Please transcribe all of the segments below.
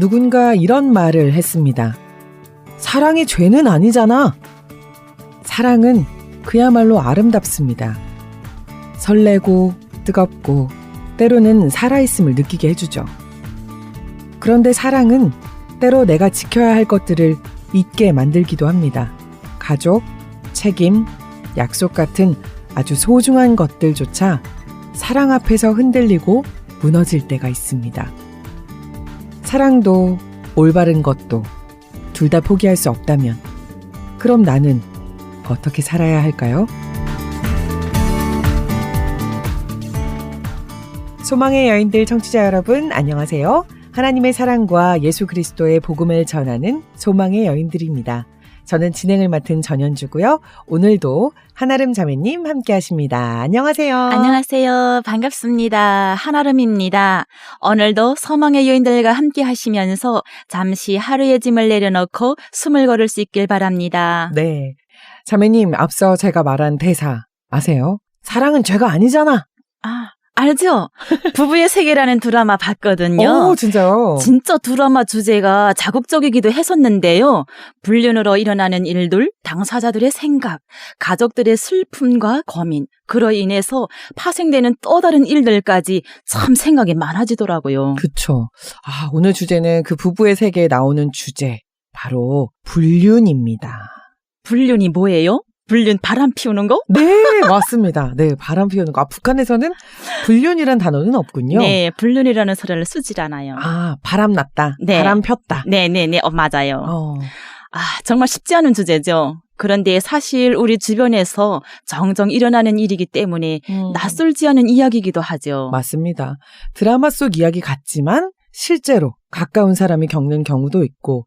누군가 이런 말을 했습니다. 사랑이 죄는 아니잖아. 사랑은 그야말로 아름답습니다. 설레고 뜨겁고 때로는 살아있음을 느끼게 해주죠. 그런데 사랑은 때로 내가 지켜야 할 것들을 잊게 만들기도 합니다. 가족, 책임, 약속 같은 아주 소중한 것들조차 사랑 앞에서 흔들리고 무너질 때가 있습니다. 사랑도 올바른 것도 둘 다 포기할 수 없다면 그럼 나는 어떻게 살아야 할까요? 소망의 여인들 청취자 여러분, 안녕하세요. 하나님의 사랑과 예수 그리스도의 복음을 전하는 소망의 여인들입니다. 저는 진행을 맡은 전현주고요. 오늘도 한아름 자매님 함께 하십니다. 안녕하세요. 안녕하세요. 반갑습니다. 한아름입니다. 오늘도 소망의 여인들과 함께 하시면서 잠시 하루의 짐을 내려놓고 숨을 고를 수 있길 바랍니다. 네. 자매님, 앞서 제가 말한 대사 아세요? 사랑은 죄가 아니잖아. 알죠? 부부의 세계라는 드라마 봤거든요. 오, 진짜요? 진짜 드라마 주제가 자극적이기도 했었는데요. 불륜으로 일어나는 일들, 당사자들의 생각, 가족들의 슬픔과 고민, 그로 인해서 파생되는 또 다른 일들까지 참 생각이 많아지더라고요. 그쵸. 오늘 주제는 그 부부의 세계에 나오는 주제, 바로 불륜입니다. 불륜이 뭐예요? 불륜 바람 피우는 거? 네, 맞습니다. 네, 바람 피우는 거. 북한에서는 불륜이란 단어는 없군요. 네, 불륜이라는 소리를 쓰질 않아요. 바람 났다. 네. 바람 폈다. 네네네, 맞아요. 정말 쉽지 않은 주제죠. 그런데 사실 우리 주변에서 종종 일어나는 일이기 때문에 낯설지 않은 이야기이기도 하죠. 맞습니다. 드라마 속 이야기 같지만 실제로 가까운 사람이 겪는 경우도 있고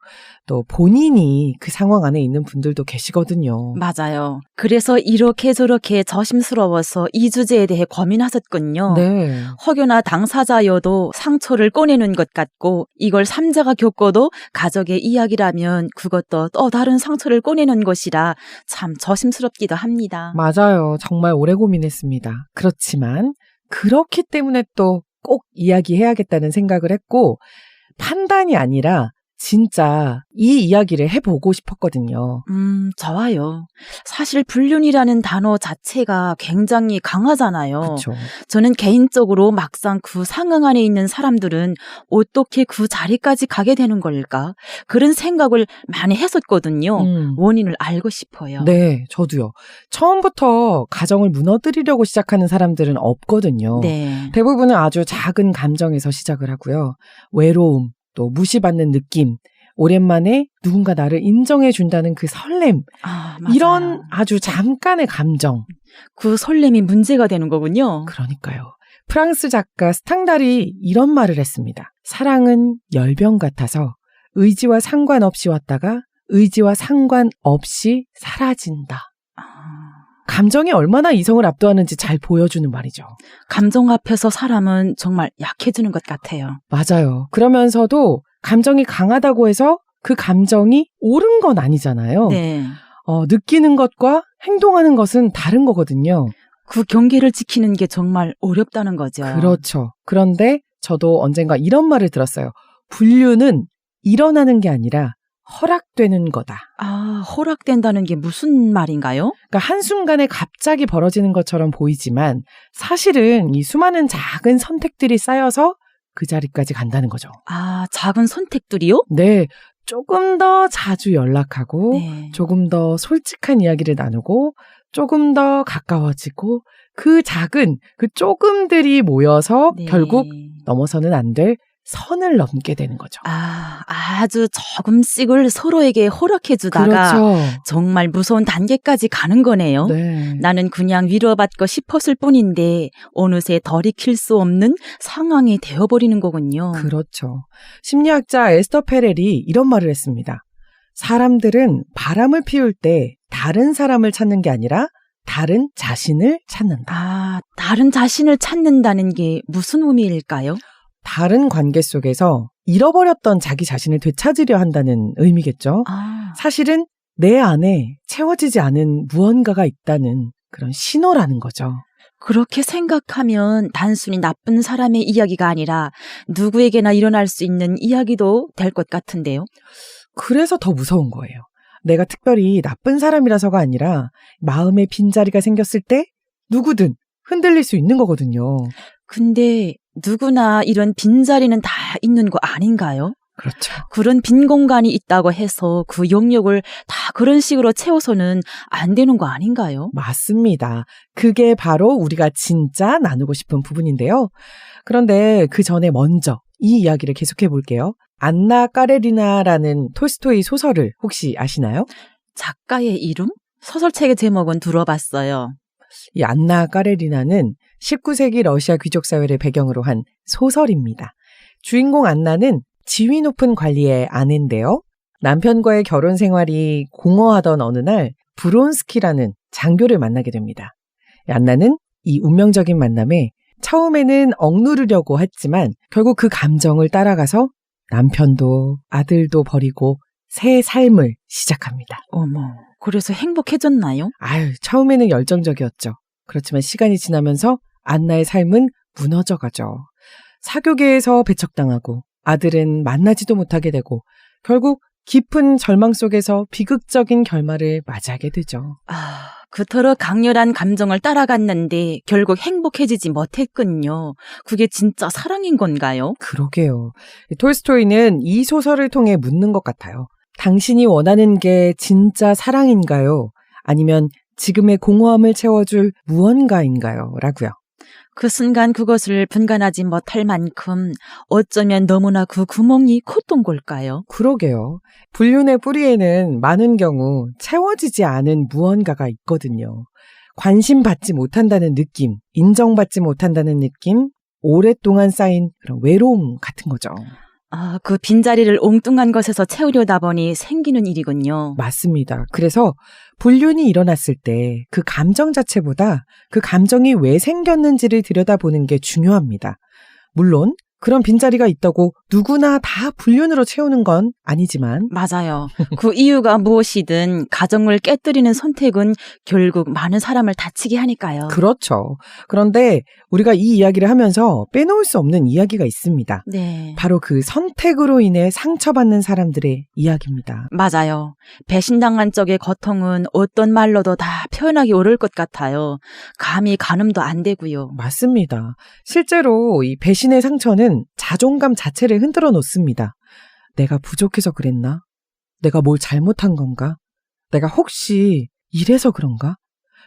또 본인이 그 상황 안에 있는 분들도 계시거든요. 맞아요. 그래서 이렇게 저렇게 조심스러워서 이 주제에 대해 고민하셨군요. 네. 혹여나 당사자여도 상처를 꺼내는 것 같고 이걸 삼자가 겪어도 가족의 이야기라면 그것도 또 다른 상처를 꺼내는 것이라 참 조심스럽기도 합니다. 맞아요. 정말 오래 고민했습니다. 그렇지만 그렇기 때문에 또 꼭 이야기해야겠다는 생각을 했고 판단이 아니라 진짜 이 이야기를 해보고 싶었거든요. 좋아요. 사실 불륜이라는 단어 자체가 굉장히 강하잖아요. 그렇죠. 저는 개인적으로 막상 그 상황 안에 있는 사람들은 어떻게 그 자리까지 가게 되는 걸까? 그런 생각을 많이 했었거든요. 원인을 알고 싶어요. 네, 저도요. 처음부터 가정을 무너뜨리려고 시작하는 사람들은 없거든요. 네. 대부분은 아주 작은 감정에서 시작을 하고요. 외로움, 또 무시받는 느낌, 오랜만에 누군가 나를 인정해준다는 그 설렘, 이런 아주 잠깐의 감정. 그 설렘이 문제가 되는 거군요. 그러니까요. 프랑스 작가 스탕달이 이런 말을 했습니다. 사랑은 열병 같아서 의지와 상관없이 왔다가 의지와 상관없이 사라진다. 감정이 얼마나 이성을 압도하는지 잘 보여주는 말이죠. 감정 앞에서 사람은 정말 약해지는 것 같아요. 맞아요. 그러면서도 감정이 강하다고 해서 그 감정이 옳은 건 아니잖아요. 네. 느끼는 것과 행동하는 것은 다른 거거든요. 그 경계를 지키는 게 정말 어렵다는 거죠. 그렇죠. 그런데 저도 언젠가 이런 말을 들었어요. 불륜은 일어나는 게 아니라 허락되는 거다. 허락된다는 게 무슨 말인가요? 그러니까 한순간에 갑자기 벌어지는 것처럼 보이지만 사실은 이 수많은 작은 선택들이 쌓여서 그 자리까지 간다는 거죠. 작은 선택들이요? 네. 조금 더 자주 연락하고 네. 조금 더 솔직한 이야기를 나누고 조금 더 가까워지고 그 작은 그 조금들이 모여서 네. 결국 넘어서는 안 될 선을 넘게 되는 거죠. 아주 조금씩을 서로에게 허락해주다가 그렇죠. 정말 무서운 단계까지 가는 거네요. 네. 나는 그냥 위로받고 싶었을 뿐인데 어느새 돌이킬 수 없는 상황이 되어버리는 거군요. 그렇죠. 심리학자 에스터 페렐이 이런 말을 했습니다. 사람들은 바람을 피울 때 다른 사람을 찾는 게 아니라 다른 자신을 찾는다. 다른 자신을 찾는다는 게 무슨 의미일까요? 다른 관계 속에서 잃어버렸던 자기 자신을 되찾으려 한다는 의미겠죠. 사실은 내 안에 채워지지 않은 무언가가 있다는 그런 신호라는 거죠. 그렇게 생각하면 단순히 나쁜 사람의 이야기가 아니라 누구에게나 일어날 수 있는 이야기도 될 것 같은데요. 그래서 더 무서운 거예요. 내가 특별히 나쁜 사람이라서가 아니라 마음의 빈자리가 생겼을 때 누구든 흔들릴 수 있는 거거든요. 근데 누구나 이런 빈자리는 다 있는 거 아닌가요? 그렇죠. 그런 빈 공간이 있다고 해서 그 영역을 다 그런 식으로 채워서는 안 되는 거 아닌가요? 맞습니다. 그게 바로 우리가 진짜 나누고 싶은 부분인데요. 그런데 그 전에 먼저 이 이야기를 계속해 볼게요. 안나 까레리나라는 톨스토이 소설을 혹시 아시나요? 작가의 이름? 소설책의 제목은 들어봤어요. 이 안나 까레리나는 19세기 러시아 귀족 사회를 배경으로 한 소설입니다. 주인공 안나는 지위 높은 관리의 아내인데요. 남편과의 결혼 생활이 공허하던 어느 날 브론스키라는 장교를 만나게 됩니다. 안나는 이 운명적인 만남에 처음에는 억누르려고 했지만 결국 그 감정을 따라가서 남편도 아들도 버리고 새 삶을 시작합니다. 어머, 그래서 행복해졌나요? 처음에는 열정적이었죠. 그렇지만 시간이 지나면서 안나의 삶은 무너져가죠. 사교계에서 배척당하고 아들은 만나지도 못하게 되고 결국 깊은 절망 속에서 비극적인 결말을 맞이하게 되죠. 그토록 강렬한 감정을 따라갔는데 결국 행복해지지 못했군요. 그게 진짜 사랑인 건가요? 그러게요. 톨스토이는 이 소설을 통해 묻는 것 같아요. 당신이 원하는 게 진짜 사랑인가요? 아니면 지금의 공허함을 채워줄 무언가인가요? 라고요. 그 순간 그것을 분간하지 못할 만큼 어쩌면 너무나 그 구멍이 컸던 걸까요? 그러게요. 불륜의 뿌리에는 많은 경우 채워지지 않은 무언가가 있거든요. 관심받지 못한다는 느낌, 인정받지 못한다는 느낌, 오랫동안 쌓인 그런 외로움 같은 거죠. 그 빈자리를 엉뚱한 것에서 채우려다 보니 생기는 일이군요. 맞습니다. 그래서 불륜이 일어났을 때 그 감정 자체보다 그 감정이 왜 생겼는지를 들여다보는 게 중요합니다. 물론 그런 빈자리가 있다고 누구나 다 불륜으로 채우는 건 아니지만 맞아요. 그 이유가 무엇이든 가정을 깨뜨리는 선택은 결국 많은 사람을 다치게 하니까요. 그렇죠. 그런데 우리가 이 이야기를 하면서 빼놓을 수 없는 이야기가 있습니다. 네. 바로 그 선택으로 인해 상처받는 사람들의 이야기입니다. 맞아요. 배신당한 쪽의 고통은 어떤 말로도 다 표현하기 어려울 것 같아요. 감히 가늠도 안 되고요. 맞습니다. 실제로 이 배신의 상처는 자존감 자체를 흔들어 놓습니다. 내가 부족해서 그랬나? 내가 뭘 잘못한 건가? 내가 혹시 이래서 그런가?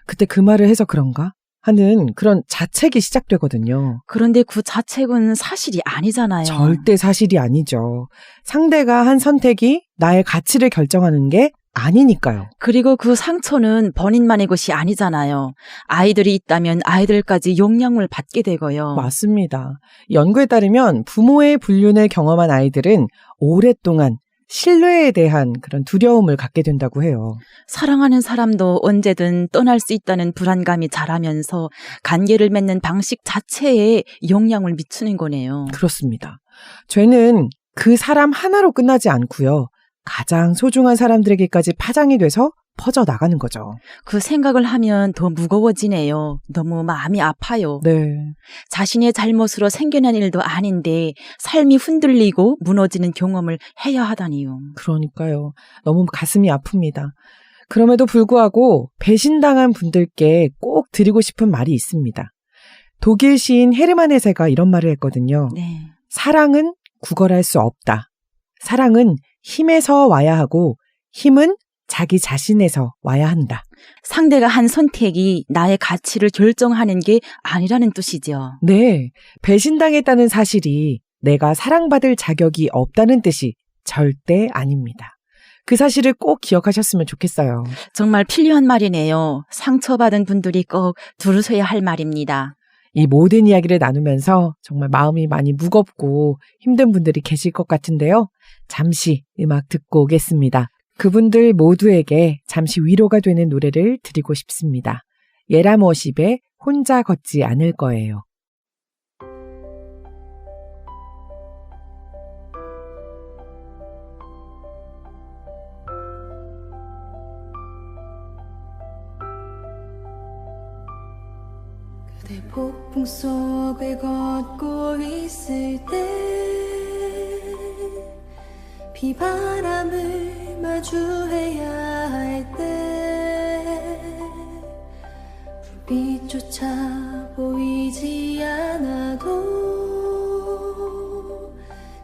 그때 그 말을 해서 그런가? 하는 그런 자책이 시작되거든요. 그런데 그 자책은 사실이 아니잖아요. 절대 사실이 아니죠. 상대가 한 선택이 나의 가치를 결정하는 게 아니니까요. 그리고 그 상처는 본인만의 것이 아니잖아요. 아이들이 있다면 아이들까지 영향을 받게 되고요. 맞습니다. 연구에 따르면 부모의 불륜을 경험한 아이들은 오랫동안 신뢰에 대한 그런 두려움을 갖게 된다고 해요. 사랑하는 사람도 언제든 떠날 수 있다는 불안감이 자라면서 관계를 맺는 방식 자체에 영향을 미치는 거네요. 그렇습니다. 죄는 그 사람 하나로 끝나지 않고요. 가장 소중한 사람들에게까지 파장이 돼서 퍼져나가는 거죠. 그 생각을 하면 더 무거워지네요. 너무 마음이 아파요. 네. 자신의 잘못으로 생겨난 일도 아닌데 삶이 흔들리고 무너지는 경험을 해야 하다니요. 그러니까요. 너무 가슴이 아픕니다. 그럼에도 불구하고 배신당한 분들께 꼭 드리고 싶은 말이 있습니다. 독일 시인 헤르만 헤세가 이런 말을 했거든요. 네. 사랑은 구걸할 수 없다. 사랑은 힘에서 와야 하고 힘은 자기 자신에서 와야 한다. 상대가 한 선택이 나의 가치를 결정하는 게 아니라는 뜻이죠. 네, 배신당했다는 사실이 내가 사랑받을 자격이 없다는 뜻이 절대 아닙니다. 그 사실을 꼭 기억하셨으면 좋겠어요. 정말 필요한 말이네요. 상처받은 분들이 꼭 들으셔야 할 말입니다. 이 모든 이야기를 나누면서 정말 마음이 많이 무겁고 힘든 분들이 계실 것 같은데요. 잠시 음악 듣고 오겠습니다. 그분들 모두에게 잠시 위로가 되는 노래를 드리고 싶습니다. 예람 워십의 혼자 걷지 않을 거예요. 내 폭풍 속을 걷고 있을 때 비바람을 마주해야 할 때 불빛조차 보이지 않아도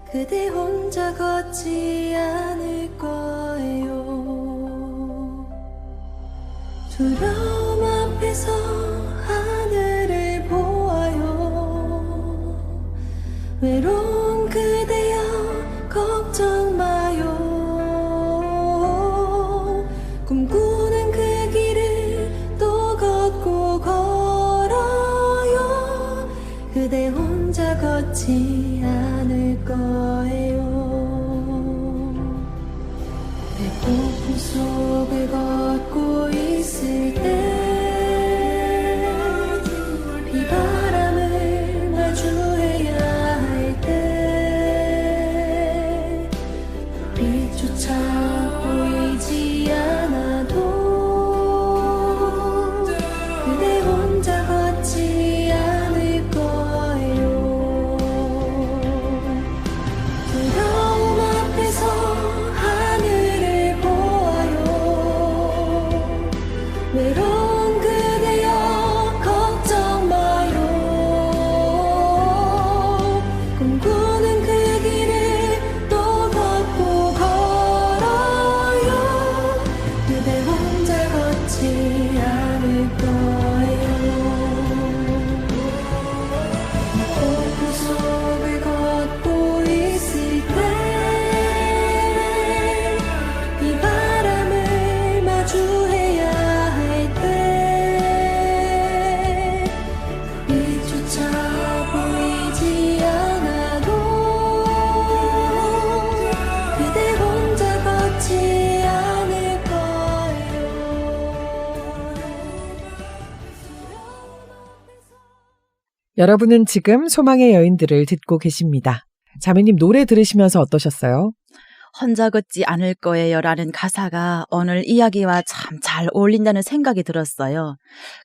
그대 혼자 걷지 않을 거예요. 두려움 앞에서 하늘을 보아요. 외로운 그대여 걱정 마요. 꿈꾸는 그 길을 또 걷고 걸어요. 그대 혼자 걷지 않을 거예요. 내 폭풍 속을 걷고 있을 때 비바람을 마주해야 할 때 빛조차 보이지 않아도 그대 혼자 걷지 않을 거예요. 두려움 앞에서 하늘을 보아요. 외로운 그대여 걱정 마요. 꿈꾸는 그 길을 또 걷고 걸어요. 그대 혼자 걷지 않을 거예요. 폭풍 속을 걷고 있을 때 비바람을 마주해야 할 때 빛조차 보이지 않아도 그대 혼자 걷지 않을 거예요. 여러분은 지금 소망의 여인들을 듣고 계십니다. 자매님 노래 들으시면서 어떠셨어요? 혼자 걷지 않을 거예요라는 가사가 오늘 이야기와 참 잘 어울린다는 생각이 들었어요.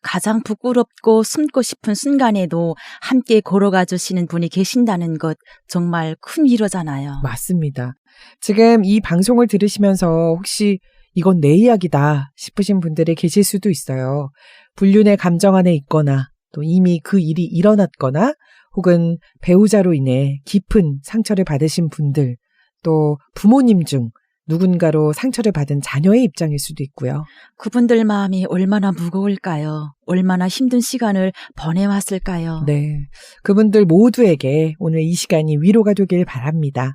가장 부끄럽고 숨고 싶은 순간에도 함께 걸어가 주시는 분이 계신다는 것 정말 큰 위로잖아요. 맞습니다. 지금 이 방송을 들으시면서 혹시 이건 내 이야기다 싶으신 분들이 계실 수도 있어요. 불륜의 감정 안에 있거나 또 이미 그 일이 일어났거나 혹은 배우자로 인해 깊은 상처를 받으신 분들 또 부모님 중 누군가로 상처를 받은 자녀의 입장일 수도 있고요. 그분들 마음이 얼마나 무거울까요? 얼마나 힘든 시간을 보내왔을까요? 네, 그분들 모두에게 오늘 이 시간이 위로가 되길 바랍니다.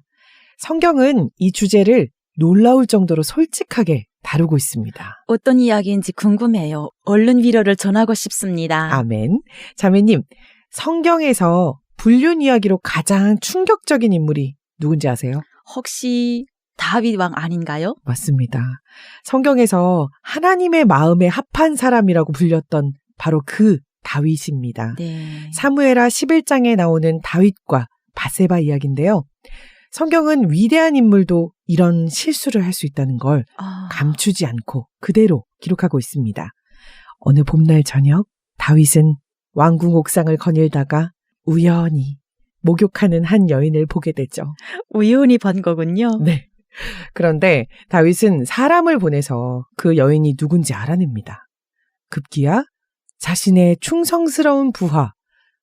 성경은 이 주제를 놀라울 정도로 솔직하게 다루고 있습니다. 어떤 이야기인지 궁금해요. 얼른 위로를 전하고 싶습니다. 아멘. 자매님, 성경에서 불륜 이야기로 가장 충격적인 인물이 누군지 아세요? 혹시 다윗 왕 아닌가요? 맞습니다. 성경에서 하나님의 마음에 합한 사람이라고 불렸던 바로 그 다윗입니다. 네. 사무엘하 11장에 나오는 다윗과 바세바 이야기인데요. 성경은 위대한 인물도 이런 실수를 할 수 있다는 걸 감추지 않고 그대로 기록하고 있습니다. 어느 봄날 저녁 다윗은 왕궁 옥상을 거닐다가 우연히 목욕하는 한 여인을 보게 되죠. 우연히 본 거군요. 네. 그런데 다윗은 사람을 보내서 그 여인이 누군지 알아냅니다. 급기야 자신의 충성스러운 부하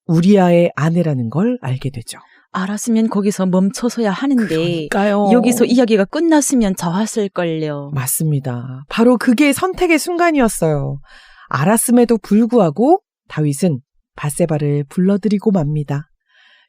우리아의 아내라는 걸 알게 되죠. 알았으면 거기서 멈춰서야 하는데 그러니까요. 여기서 이야기가 끝났으면 좋았을걸요. 맞습니다. 바로 그게 선택의 순간이었어요. 알았음에도 불구하고 다윗은 바세바를 불러들이고 맙니다.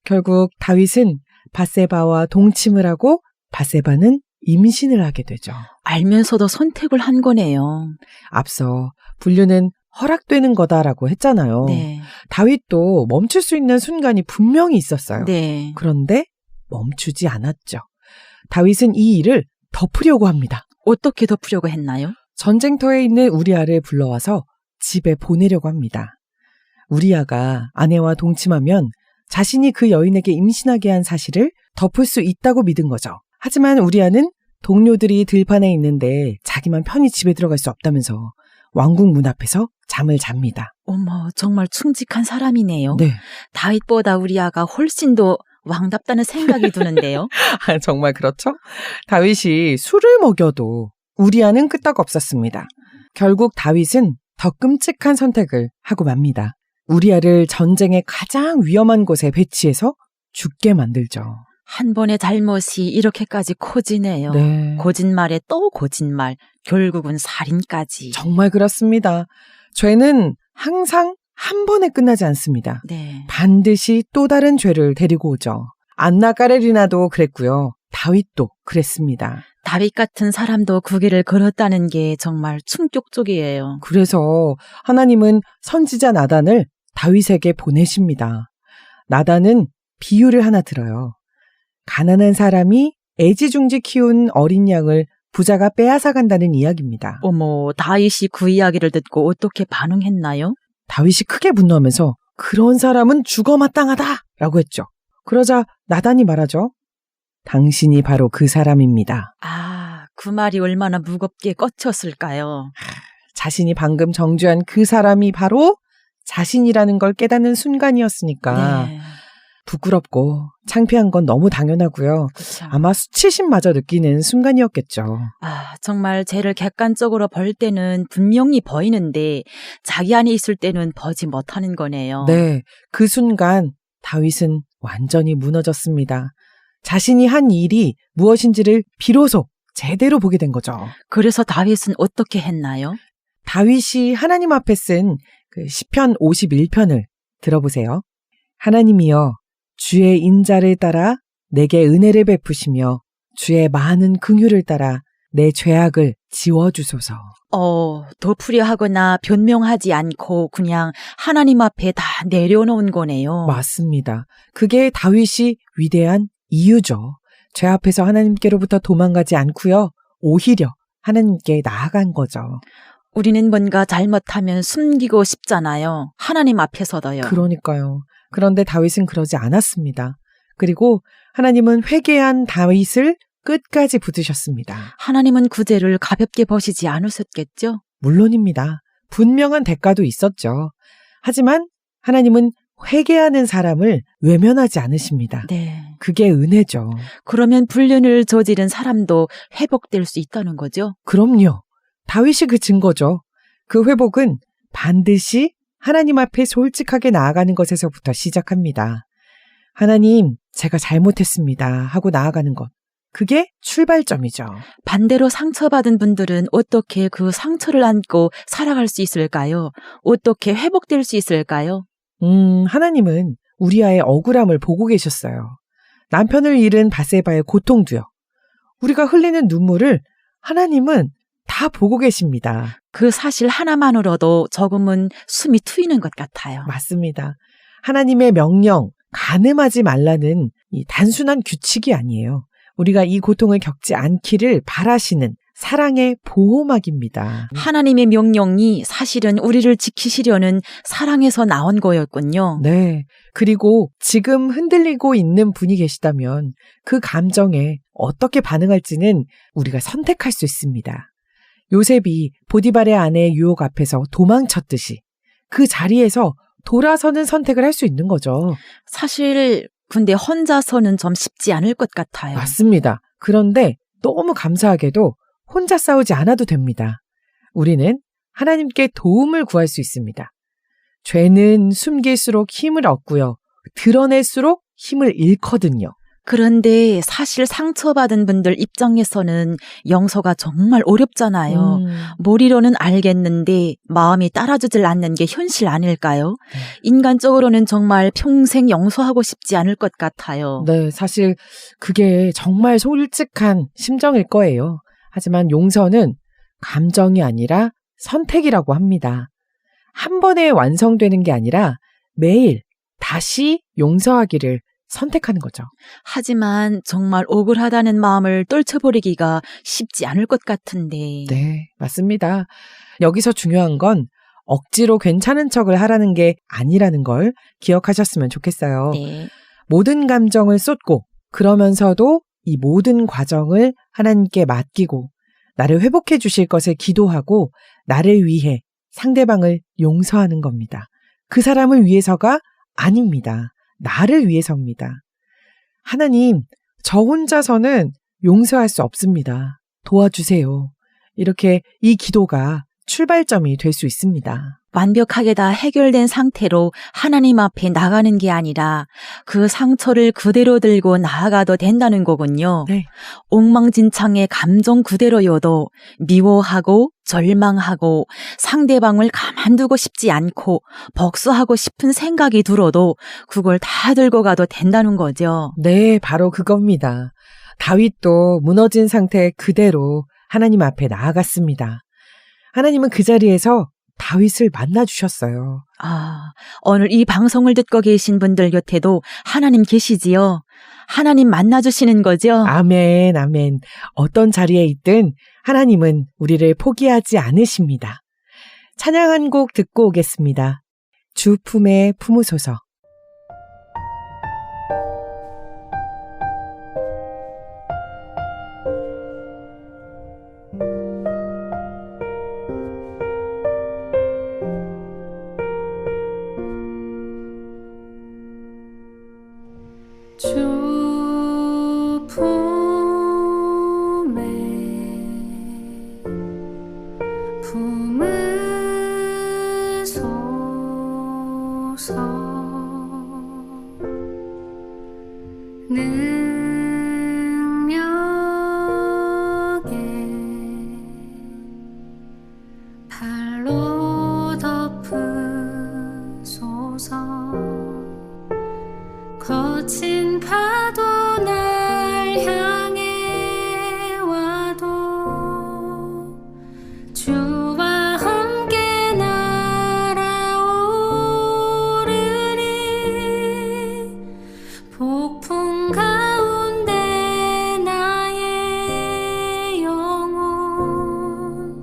결국 다윗은 바세바와 동침을 하고 바세바는 임신을 하게 되죠. 알면서도 선택을 한 거네요. 앞서 불륜은 허락되는 거다라고 했잖아요. 네. 다윗도 멈출 수 있는 순간이 분명히 있었어요. 네. 그런데 멈추지 않았죠. 다윗은 이 일을 덮으려고 합니다. 어떻게 덮으려고 했나요? 전쟁터에 있는 우리아를 불러와서 집에 보내려고 합니다. 우리아가 아내와 동침하면 자신이 그 여인에게 임신하게 한 사실을 덮을 수 있다고 믿은 거죠. 하지만 우리아는 동료들이 들판에 있는데 자기만 편히 집에 들어갈 수 없다면서 왕궁 문 앞에서 잠을 잡니다. 어머, 정말 충직한 사람이네요. 네. 다윗보다 우리아가 훨씬 더 왕답다는 생각이 드는데요. 정말 그렇죠? 다윗이 술을 먹여도 우리아는 끄떡 없었습니다. 결국 다윗은 더 끔찍한 선택을 하고 맙니다. 우리아를 전쟁의 가장 위험한 곳에 배치해서 죽게 만들죠. 한 번의 잘못이 이렇게까지 커지네요. 네. 거짓말에 또 거짓말, 결국은 살인까지. 정말 그렇습니다. 죄는 항상 한 번에 끝나지 않습니다. 네. 반드시 또 다른 죄를 데리고 오죠. 안나 까레리나도 그랬고요. 다윗도 그랬습니다. 다윗 같은 사람도 그 길을 걸었다는 게 정말 충격적이에요. 그래서 하나님은 선지자 나단을 다윗에게 보내십니다. 나단은 비유를 하나 들어요. 가난한 사람이 애지중지 키운 어린 양을 부자가 빼앗아 간다는 이야기입니다. 어머, 다윗이 그 이야기를 듣고 어떻게 반응했나요? 다윗이 크게 분노하면서 그런 사람은 죽어 마땅하다 라고 했죠. 그러자 나단이 말하죠. 당신이 바로 그 사람입니다. 아, 그 말이 얼마나 무겁게 꽂혔을까요? 자신이 방금 정죄한 그 사람이 바로 자신이라는 걸 깨닫는 순간이었으니까 네, 부끄럽고 창피한 건 너무 당연하고요. 그쵸. 아마 수치심마저 느끼는 순간이었겠죠. 아, 정말 죄를 객관적으로 볼 때는 분명히 보이는데 자기 안에 있을 때는 보지 못하는 거네요. 네, 그 순간 다윗은 완전히 무너졌습니다. 자신이 한 일이 무엇인지를 비로소 제대로 보게 된 거죠. 그래서 다윗은 어떻게 했나요? 다윗이 하나님 앞에 쓴 그 시편 51편을 들어보세요. 하나님이여 주의 인자를 따라 내게 은혜를 베푸시며 주의 많은 긍휼을 따라 내 죄악을 지워주소서. 도풀이하거나 하거나 변명하지 않고 그냥 하나님 앞에 다 내려놓은 거네요. 맞습니다. 그게 다윗이 위대한 이유죠. 죄 앞에서 하나님께로부터 도망가지 않고요. 오히려 하나님께 나아간 거죠. 우리는 뭔가 잘못하면 숨기고 싶잖아요. 하나님 앞에서도요. 그러니까요. 그런데 다윗은 그러지 않았습니다. 그리고 하나님은 회개한 다윗을 끝까지 붙드셨습니다. 하나님은 그 죄를 가볍게 보시지 않으셨겠죠? 물론입니다. 분명한 대가도 있었죠. 하지만 하나님은 회개하는 사람을 외면하지 않으십니다. 네. 그게 은혜죠. 그러면 불륜을 저지른 사람도 회복될 수 있다는 거죠? 그럼요. 다윗이 그 증거죠. 그 회복은 반드시 하나님 앞에 솔직하게 나아가는 것에서부터 시작합니다. 하나님, 제가 잘못했습니다 하고 나아가는 것. 그게 출발점이죠. 반대로 상처받은 분들은 어떻게 그 상처를 안고 살아갈 수 있을까요? 어떻게 회복될 수 있을까요? 하나님은 우리아의 억울함을 보고 계셨어요. 남편을 잃은 바세바의 고통도요. 우리가 흘리는 눈물을 하나님은 다 보고 계십니다. 그 사실 하나만으로도 조금은 숨이 트이는 것 같아요. 맞습니다. 하나님의 명령, 간음하지 말라는 이 단순한 규칙이 아니에요. 우리가 이 고통을 겪지 않기를 바라시는 사랑의 보호막입니다. 하나님의 명령이 사실은 우리를 지키시려는 사랑에서 나온 거였군요. 네. 그리고 지금 흔들리고 있는 분이 계시다면 그 감정에 어떻게 반응할지는 우리가 선택할 수 있습니다. 요셉이 보디발의 아내의 유혹 앞에서 도망쳤듯이 그 자리에서 돌아서는 선택을 할 수 있는 거죠. 사실 근데 혼자서는 좀 쉽지 않을 것 같아요. 맞습니다. 그런데 너무 감사하게도 혼자 싸우지 않아도 됩니다. 우리는 하나님께 도움을 구할 수 있습니다. 죄는 숨길수록 힘을 얻고요. 드러낼수록 힘을 잃거든요. 그런데 사실 상처받은 분들 입장에서는 용서가 정말 어렵잖아요. 머리로는 알겠는데 마음이 따라주질 않는 게 현실 아닐까요? 인간적으로는 정말 평생 용서하고 싶지 않을 것 같아요. 네, 사실 그게 정말 솔직한 심정일 거예요. 하지만 용서는 감정이 아니라 선택이라고 합니다. 한 번에 완성되는 게 아니라 매일 다시 용서하기를 선택하는 거죠. 하지만 정말 억울하다는 마음을 떨쳐버리기가 쉽지 않을 것 같은데. 네, 맞습니다. 여기서 중요한 건 억지로 괜찮은 척을 하라는 게 아니라는 걸 기억하셨으면 좋겠어요. 네. 모든 감정을 쏟고 그러면서도 이 모든 과정을 하나님께 맡기고 나를 회복해 주실 것을 기도하고 나를 위해 상대방을 용서하는 겁니다. 그 사람을 위해서가 아닙니다. 나를 위해서입니다. 하나님, 저 혼자서는 용서할 수 없습니다. 도와주세요. 이렇게 이 기도가 출발점이 될 수 있습니다. 완벽하게 다 해결된 상태로 하나님 앞에 나가는 게 아니라 그 상처를 그대로 들고 나아가도 된다는 거군요. 네. 엉망진창의 감정 그대로여도 미워하고 절망하고 상대방을 가만두고 싶지 않고 복수하고 싶은 생각이 들어도 그걸 다 들고 가도 된다는 거죠. 네, 바로 그겁니다. 다윗도 무너진 상태 그대로 하나님 앞에 나아갔습니다. 하나님은 그 자리에서 다윗을 만나주셨어요. 오늘 이 방송을 듣고 계신 분들 곁에도 하나님 계시지요? 하나님 만나주시는 거죠? 아멘, 아멘. 어떤 자리에 있든 하나님은 우리를 포기하지 않으십니다. 찬양 한 곡 듣고 오겠습니다. 주 품에 품으소서. 주 품에 품으소서. 능력에 발로 덮으소서. 거친 파도 날 향해 와도 주와 함께 날아오르리. 폭풍 가운데 나의 영혼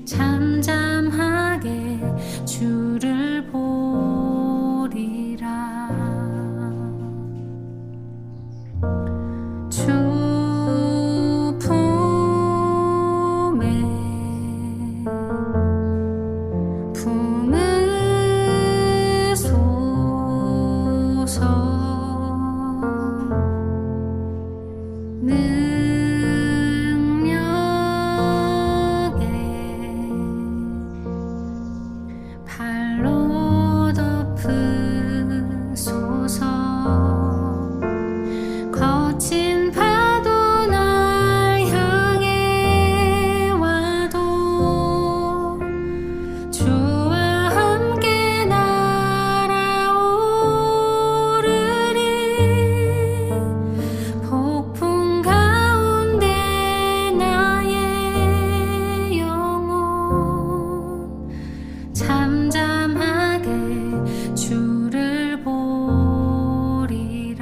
잠잠하게 주를 보리라. 주 품에 품으소서. 능력에 발로 덮으소서. 거친 파도 날 향해 와도 주와 함께 날아오르리. 폭풍 가운데 나의 영혼 잠잠하게 주를 보리라.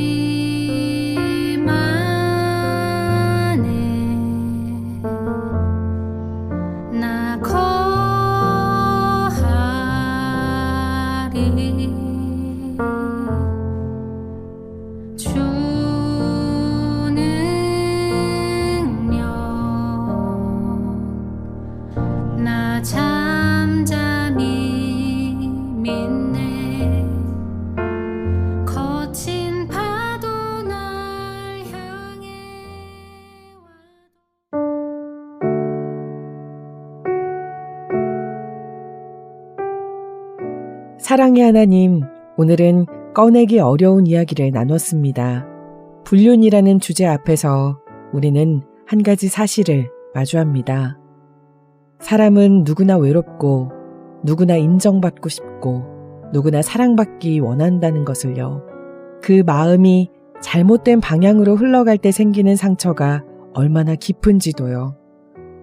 주님 안에 나 거하리. 주 능력 나 잠잠히 믿네. 거친 파도 날 향해 사랑의 하나님, 오늘은 꺼내기 어려운 이야기를 나눴습니다. 불륜이라는 주제 앞에서 우리는 한 가지 사실을 마주합니다. 사람은 누구나 외롭고 누구나 인정받고 싶고 누구나 사랑받기 원한다는 것을요. 그 마음이 잘못된 방향으로 흘러갈 때 생기는 상처가 얼마나 깊은지도요.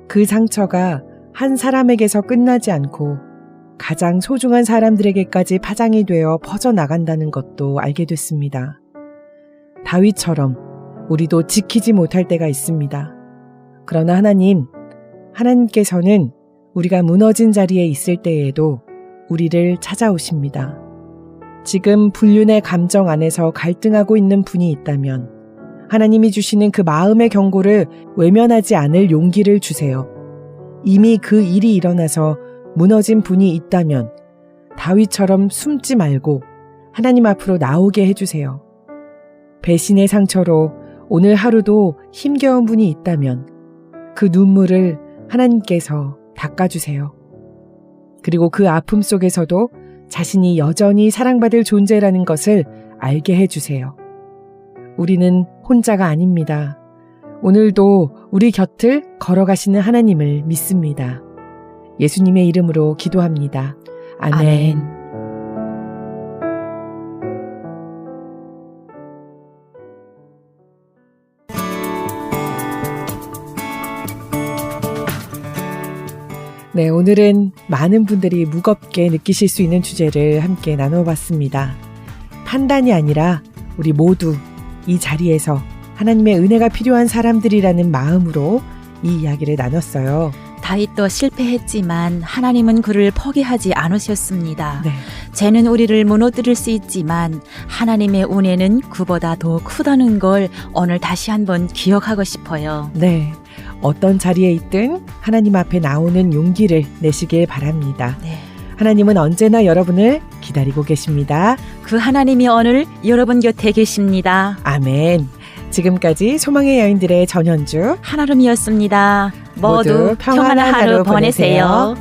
그 상처가 한 사람에게서 끝나지 않고 가장 소중한 사람들에게까지 파장이 되어 퍼져나간다는 것도 알게 됐습니다. 다윗처럼 우리도 지키지 못할 때가 있습니다. 그러나 하나님 하나님께서는 우리가 무너진 자리에 있을 때에도 우리를 찾아오십니다. 지금 불륜의 감정 안에서 갈등하고 있는 분이 있다면 하나님이 주시는 그 마음의 경고를 외면하지 않을 용기를 주세요. 이미 그 일이 일어나서 무너진 분이 있다면 다윗처럼 숨지 말고 하나님 앞으로 나오게 해주세요. 배신의 상처로 오늘 하루도 힘겨운 분이 있다면 그 눈물을 하나님께서 닦아주세요. 그리고 그 아픔 속에서도 자신이 여전히 사랑받을 존재라는 것을 알게 해주세요. 우리는 혼자가 아닙니다. 오늘도 우리 곁을 걸어가시는 하나님을 믿습니다. 예수님의 이름으로 기도합니다. 아멘. 네, 오늘은 많은 분들이 무겁게 느끼실 수 있는 주제를 함께 나눠봤습니다. 판단이 아니라 우리 모두 이 자리에서 하나님의 은혜가 필요한 사람들이라는 마음으로 이 이야기를 나눴어요. 다윗도 실패했지만 하나님은 그를 포기하지 않으셨습니다. 네. 죄는 우리를 무너뜨릴 수 있지만 하나님의 은혜는 그보다 더 크다는 걸 오늘 다시 한번 기억하고 싶어요. 네. 어떤 자리에 있든 하나님 앞에 나오는 용기를 내시길 바랍니다. 네. 하나님은 언제나 여러분을 기다리고 계십니다. 그 하나님이 오늘 여러분 곁에 계십니다. 아멘. 지금까지 소망의 여인들의 전현주 한아름이었습니다. 모두 모두 평안한 하루 보내세요.